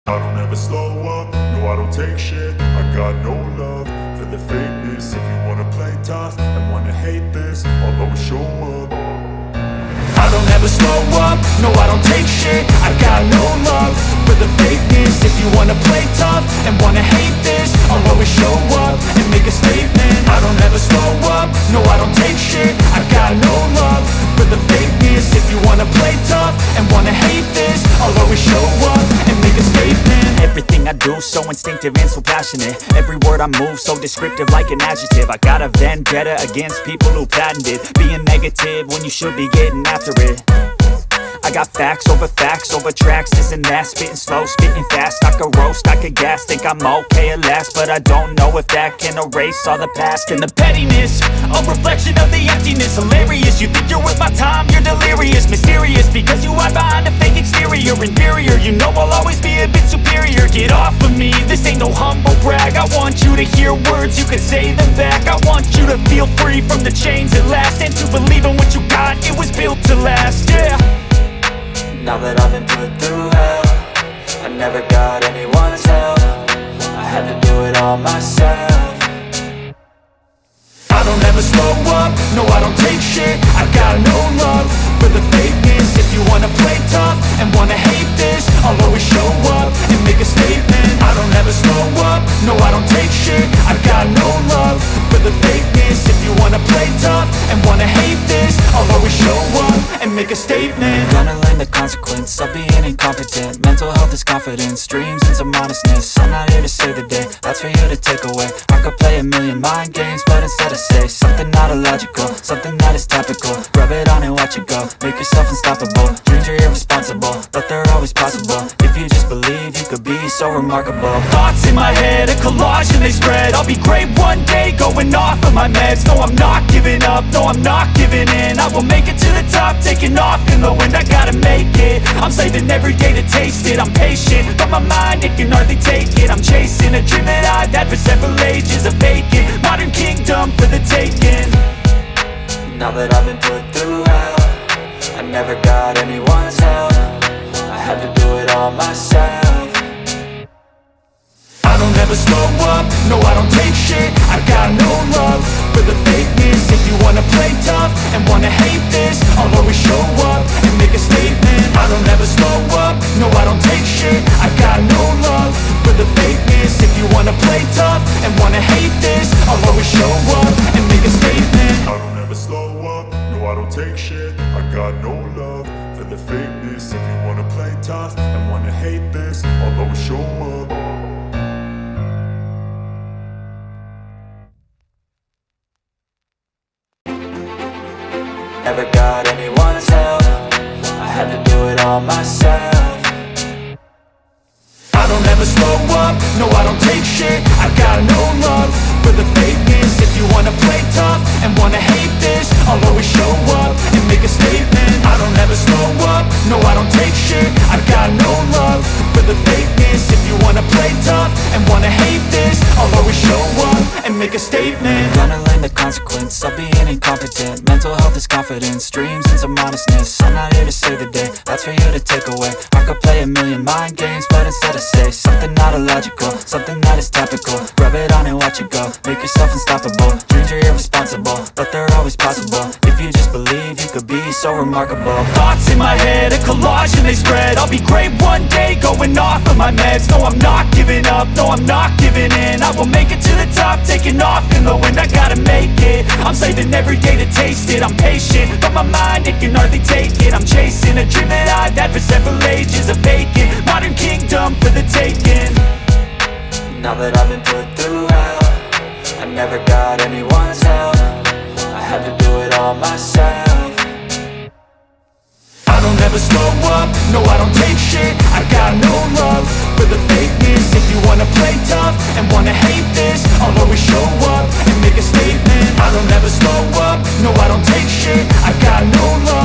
I don't ever slow up, no I don't take shit. I got no love for the fakeness. If you wanna play tough and wanna hate this, I'll always show up. I don't ever slow up, no I don't take shit. I got no love for the fakeness. If you wanna play tough and wanna hate this, I'll always show up and make a statement. I don't ever slow up, no I don't take shit. I got no love for the fakeness. If you wanna play tough and wanna hate this, I'll always show up and make a statement. Everything I do so instinctive and so passionate. Every word I move so descriptive like an adjective. I got a vendetta against people who patented being negative when you should be getting after it. I got facts over tracks, this and that. Spitting slow, spitting fast, I could roast, I could gas. Think I'm okay at last, but I don't know if that can erase all the past. And the pettiness, a reflection of the emptiness. Hilarious, you think you're worth my time, you're delirious. Mysterious, because you hide behind a fake exterior. Inferior, you know I'll always be a bit superior. Get off of me, this ain't no humble brag. I want you to hear words, you can say them back. I want you to feel free from the chains at last, and to believe in what you got, it was built to last, yeah. Now that I've been put through hell, I never got anyone's help. I had to do it all myself. I don't ever slow up, no I don't take shit. I got no love for the fakeness. If you wanna play tough and wanna hate this, I'll always show up and make a statement. I don't ever slow up, no I don't take shit. I got no love for the fakeness. If you wanna play tough and wanna hate this, I'll always show up and make a statement. Gonna learn the consequence of being incompetent. Mental health is confidence, dreams and some honestness. I'm not here to save the day, that's for you to take away. I could play a million mind games, but instead I say something not illogical, something that is topical. Rub it on and watch it go, make yourself unstoppable. Dreams are irresponsible, but they're always possible. If you just believe, you could be so remarkable. Thoughts in my head, a collage and they spread. I'll be great one day, going off of my meds. No, I'm not giving up, no, I'm not giving in. I will make it to the top, taking off in the wind. I gotta make it, I'm saving every day to taste it. I'm patient, but my mind, it can hardly take it. I'm chasing a dream that I've had for several ages. A vacant, modern kingdom for the taking. Now that I've been put through hell, I never got anyone's help. I had to do it all myself. I don't ever slow up, no I don't take shit. I got no love for the fakeness. If you wanna play tough and wanna hate this, I'll always show up and make a statement. I don't ever slow up, no I don't take shit. I got no love for the fakeness. If you wanna play tough and wanna hate this, I'll always show up and make a statement. I don't ever slow up, no I don't take shit. I got no love for the fakeness. If you wanna play tough and wanna hate this, I'll always show up. Never got anyone's help, I had to do it all myself. I don't ever slow up, no I don't take shit. I got no love for the fakeness. If you wanna play tough and wanna hate this, I'll always show up and make a statement. I don't ever slow up, no I don't take shit. I got no love for the fakeness. If you wanna play tough and wanna hate this, I'll always show up and make a statement. Gonna learn the consequence of being incompetent. Mental health is confidence, dreams and some honestness. I'm not here to save the day, that's for you to take away. I could play a million mind games, but instead I say something not illogical, something that is topical. Rub it on and watch it go, make yourself unstoppable. Dreams are irresponsible, but they're always possible. If you just believe, you could be so remarkable. Thoughts in my head, a collage and they spread. I'll be great one day, going off of my meds. No, I'm not giving up, no, I'm not giving in. I will make it to the top, taking off in the wind. I gotta make it, I'm saving every day to taste it. I'm patient, but my mind, it can hardly take it. I'm chasing a dream that I've had for several ages. A vacant, modern kingdom for the taking. Now that I've been put through hell, I never got anyone's help. I had to do it all myself. I don't ever slow up, no I don't take shit. I got no love for the fakeness. If you wanna play tough and wanna hate this, I'll always show up and make a statement. I don't ever slow up, no I don't take shit. I got no love